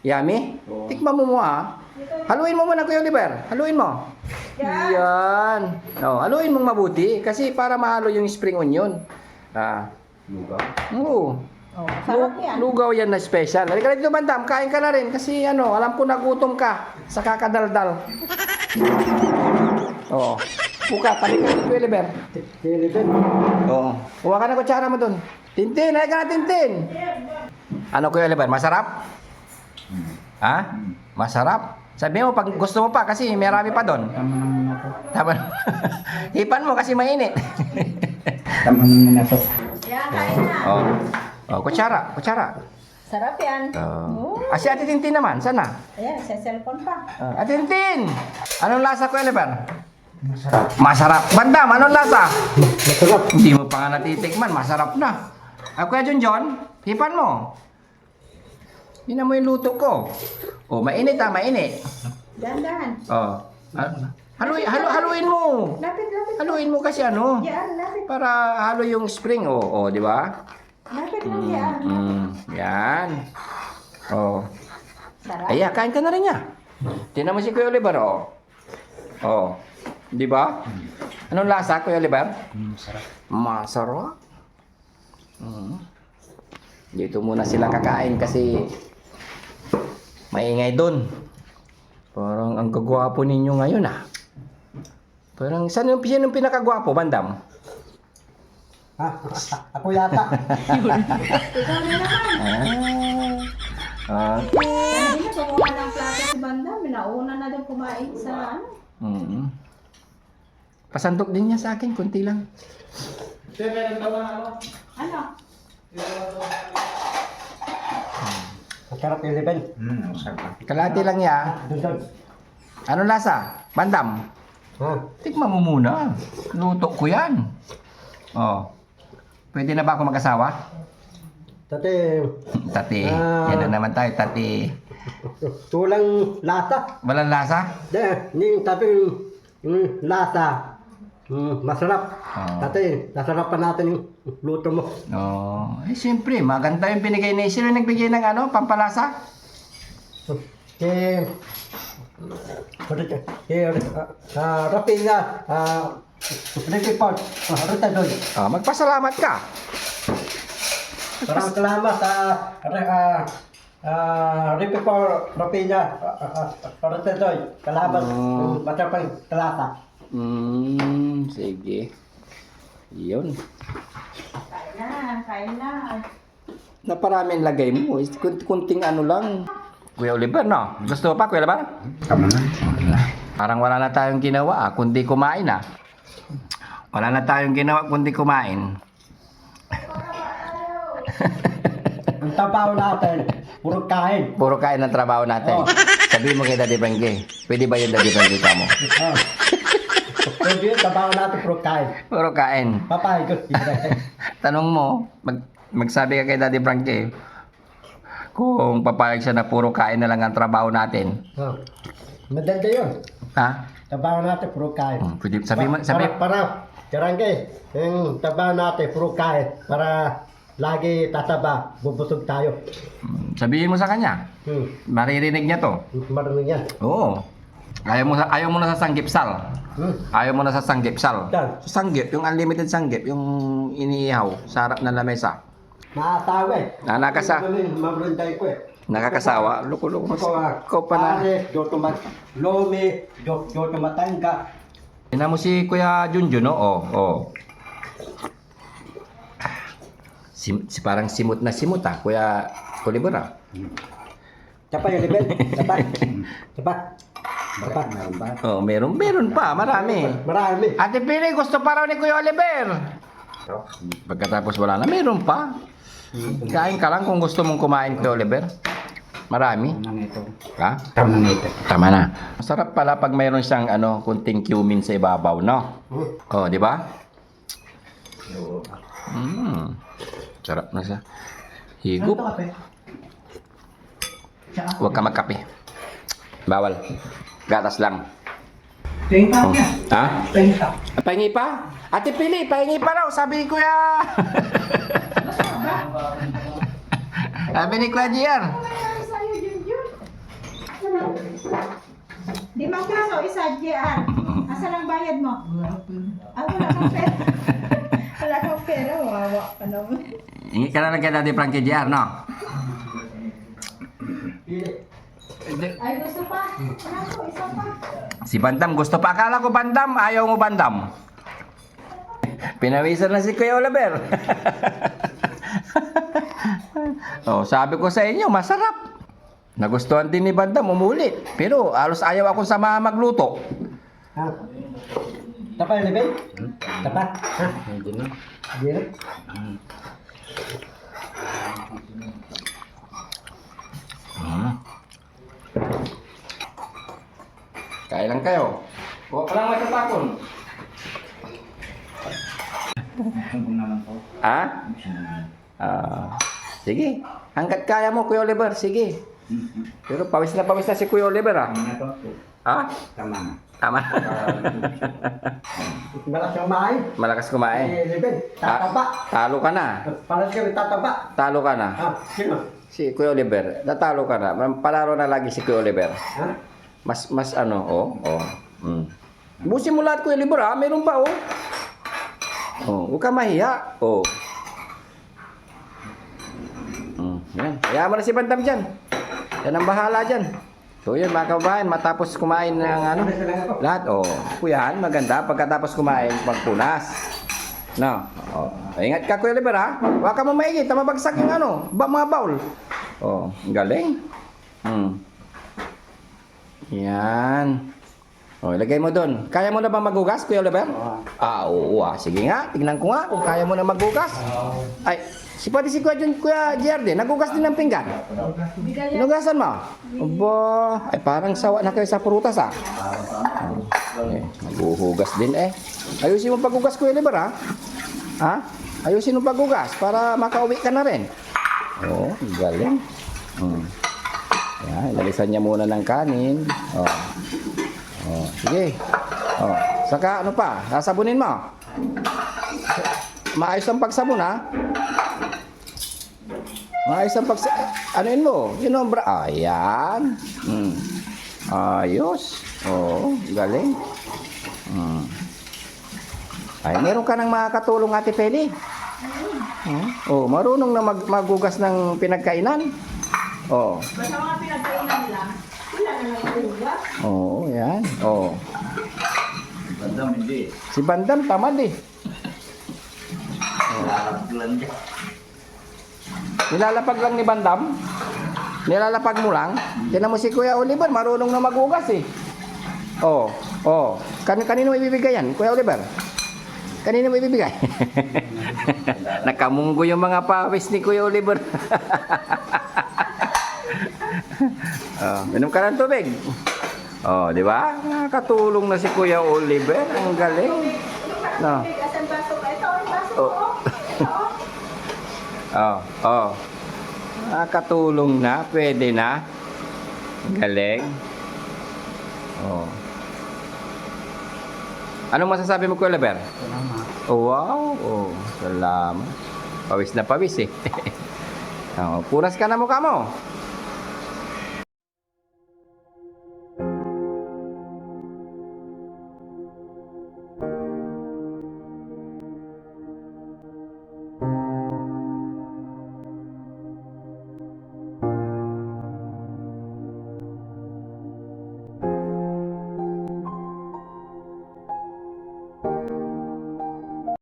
Yummy? Tikman mo Haluin mo muna, Kuya Oliver. Haluin mo. Yan. Oh, haluin mong mabuti kasi para mahalo yung spring onion. Lugaw. Oo. Oh, sarap yan. Lugaw yan na special. Halika dito, Bandam. Kain ka na rin kasi alam ko nagutom ka sa kakadaldal. Oo. Buka, tabi ka, Kuya Oliver. Oo. Huwag ka na kutsara mo dun. Tintin, halika na, Tintin. Ano, Kuya Oliver, masarap? Ha? Masarap? Sabi mo, pag gusto mo pa kasi marami pa doon. Tama naman ako. Tama. Hipan mo kasi mainit. Tama naman ako. Yan, kain na. Oh, kutsara. Sarap yan. Si Ate Tintin naman, sana? Ayan, sa cellphone pa. Ate Tintin! Anong lasa, Kuya Oliver? Masarap. Masarap. Bandam, anong lasa? Masarap. Hindi mo pa nga natitikman, masarap na. Kuya Junjon, hipan mo. Hindi na mo yung luto ko. Oh, mainit mainit. Dahan-dahan. Oh. Haluin mo. Lapit. Haluin mo kasi Yan, lapit. para halo yung spring. Oh, di ba? Lapit lang yan. Yan. Oh. Sarap. Ay, kain ka na rin niya. Tingnan mo si Kuya Oliver, oh. Oh. Di ba? Anong lasa, Kuya Oliver? Masarap. Masarap. Dito muna sila kakain kasi maingay doon. Parang ang gagwapo ninyo ngayon Parang sino yung pinakagwapo, Bandam? Ako yata. Ikaw na naman. Hindi na kumuha ng plato si Banda. Minauna na din kumain sa Pasandok din niya sa akin, konti lang. ano? Masarap yung liben. Masarap. Kalati lang ya. Doon. Anong lasa? Bandam? Tikman mo muna. Luto ko yan. Oh. Pwede na ba ako mag-asawa? Tate, Tati. Yan na naman tayo, tati. tulang lasa. Walang lasa? Hindi, tapi yung lasa. Masarap. Tate, nasarapan natin yung luto mo. Siyempre, maganda yung binigay ni sino nagbigay ng pampalasa? Rapi nga, report, doon. Magpasalamat ka. Maraming salamat sa report, Rapi nga, doon. Kalaban, matapang talasa. Sige. Yun. Kain na. Naparaming lagay mo. Kunting ano lang. Kuya Oliver, no? Gusto mo pa, Kuya Oliver? Tama na. Parang wala na tayong ginawa, kundi kumain Wala na tayong ginawa, kundi kumain. Ang tabaw natin, puro kain. Puro kain ang trabaho natin. Sabihin mo kay Daddy Frankie, pwede ba yung Daddy Frankie ka mo? Pwede yun, tabaw natin, puro kain. Puro kain. Papay ko. Tanong mo, magsabi ka kay Daddy Frankie, kung papayag siya na puro kain na lang ang trabaho natin. Madanda yun. Ha? Tabaw natin, puro kain. Pwede, sabi mo, Para, karangge, yung tabaw natin, puro kain. Para lagi tataba, bubusog tayo. sabihin mo sa kanya, maririnig niya to. Marunong yan. Oo. Ayaw mo na sa sanggipsal. Ayaw mo na sa sanggipsal. Saan? Sa sanggip, yung unlimited sanggip, yung iniihaw sa harap ng lamesa. Maasawa eh. Mabrunday ko eh. Nakakasawa. Luko-luko mo. Ikaw pa na. Pare, Lomi, Joto Matangka. Tingnan mo si Kuya Junjun, no? Parang simut na simut, Kuya Oliver, Tsapa yung libel. Tsapa. Meron pa. Marami. Marami. Ate Pili, gusto pa raw ni Kuya Oliver. Pagkatapos wala na, meron pa. Kain ka lang kung gusto mong kumain, Kuya Oliver. Marami. Ha? Tama na ito. Tama na. Masarap pala pag mayroon siyang kunting cumin sa ibabaw, no? Di ba? Sarap na siya. Higop. Huwag ka magkape. Bawal. Gatas lang. Tingin pa niya. Ha? Tingin pa. Pahingi pa? Ate Pili, pahingi pa raw. Sabi ni Kuya. Sabi ni Kuya Gian. isa, JR. Asan ang bayad mo? Ah, wala kang pera. Wala kang pera, wawa ka naman. Hingi ka na lang kay Daddy Frankie JR, no? Ay, gusto pa. Wala ko, isa pa. Si Bandam gusto pa. Akala ko Bandam, ayaw mo Bandam. Pinawisan na si Kuya Oliver. Oh, sabi ko sa inyo, masarap. Nagustuhan din ni Bandam, umulit. Pero alos ayaw akong sama magluto. Ha? Tapat ni Ben? Tapat? Ha? Hindi na. Hindi na? Kaya lang kayo. Huwag ka lang matatapon. Ha? Sige. Hanggat kaya mo, Kuya Oliver, sige. Pero pawis na si Kuya Oliver, ha? Ha? Tama na. Tama. Malakas yung kumain. Malakas kumain. Eh, Ben, tataba. Talo ka na. Paras kami tataba. Talo ka na. Ha? Sino? Si Kuya Oliver, natalo ka na. Palaro na lagi si Kuya Oliver. Ha? Mas ano, Busin mo lahat, Kuya Oliver, ha? Meron pa, huwag ka mahiya. Yan. Kaya mo na si Bandam dyan. Yan ang bahala dyan. So yun, mga kababayan, matapos kumain ng lahat, kuyahan, maganda. Pagkatapos kumain, magpunas. No? Ingat ka, Kuya Oliver, ha? Huwag ka mo maigit, mabagsak yung mga bowl. Galing. Yan. Ilagay mo doon. Kaya mo na ba magugas, Kuya Oliver? Oo. Sige nga, tignan ko nga kung kaya mo na magugas. Ay, pati si Kuya Jerde, nagugas din ng pinggan. Inugasan mo? Aba, ay parang sawa na kayo sa prutas, ha? Naguhugas din, Ayusin mo paghugas, Kuya Oliver, ha? Ha? Ayusin mo paghugas para makauwi ka na rin. Galing. Yan, ilalisan niya muna ng kanin. Sige. Saka ano pa? Sasabunin mo. Maayos ang pagsabon, ha? Maayos ang anuin mo? Ayan. Ayos. Galing. Ay, meron ka ng makakatulong, Ate Peli. Marunong na magugas ng pinagkainan. Basta mga pinagkainan lang, wala na nag-ugas. Yan. Bandam hindi. Si Bandam, tamad, Nilalapag lang ni Bandam. Nilalapag mo lang. Tinan mo si Kuya Oliver, marunong na magugas, Kanino mo ibibigay yan, Kuya Oliver? Kanino mo ibibigay? Nakamunggo yung mga pawis ni Kuya Oliver. Minom ka ng tubig. Di ba? Nakatulong na si Kuya Oliver. Ang galing. No. Asan baso ka? Ito, ang baso ko. Nakatulong na. Pwede na. Galing. Anong masasabi mo, Kuya Oliver? Salamat. Wow. Salamat. Pawis na pawis, Punas ka na mukha mo.